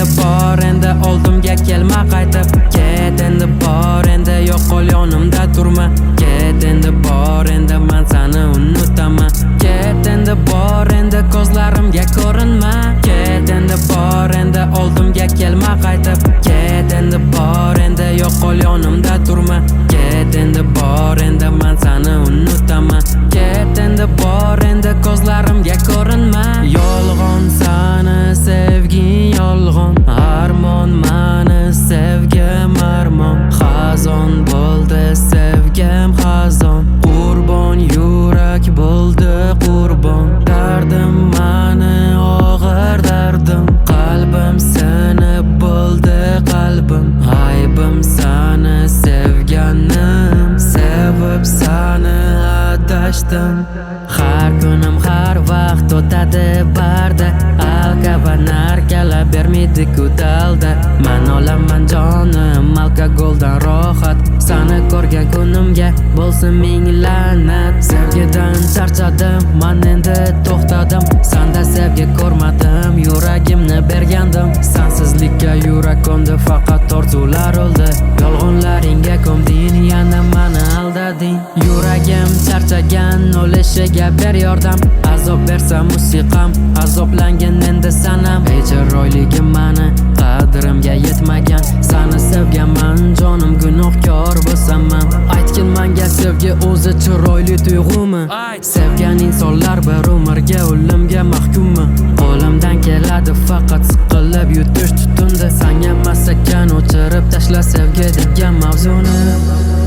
endi bor endi oldimga kelma qaytib. Ket endi bor endi yo'q qol yonimda turma. Ket endi bor endi men seni unutaman. Ket endi bor endi ko'zlarimga ko'rinma. Ket endi bor endi oldimga kelma qaytib. Ket endi bor endi yo'q qol yonimda turma. Ket endi bor endi men seni unutaman. Ket endi bor endi ko'zlarimga ko'rinma. Yolg'on seni sevging yolg'on, armon meni sevgim armon. Xazon bo'ldi sevgim xazon, qurbon yurak bo'ldi qurbon. Dardim meni og'ir dardim, qalbim seni bo'ldi qalbim. Aybim seni sevganim, sevib seni adashdim. Har kunim har vaqt o'tadi barda, alka va narkalar bermaydi ko'talda. Men olaman jonim alkogoldan rohat, seni ko'rgan kunimga bo'lsin ming la'nat. Sevgidan charchadim, men endi to'xtadim. Senda sevgi ko'rmadim, yuragimni bergandim. Sensizlikka yurak ko'ndi, faqat orzular o'ldi. Yolg'onlaringga ko'mding, yana meni aldading. Yuragim charchagan, o'lishiga ber yordam. Azob bersa musiqam, azoblangin endi sanam. Ey chiroyligim meni, qadrimga yetmagan. Seni sevganman, jonim gunohkor bo'lsam ham. Aytgin menga sevgi o'zi chiroyli tuyg'umi? Sevgan insonlar bir umrga o'limga mahkummi? Qo'limdan keladi faqat siqilib yutish tutindi. Sen emas ekan o'chirib tashla sevgi degan mavzuni.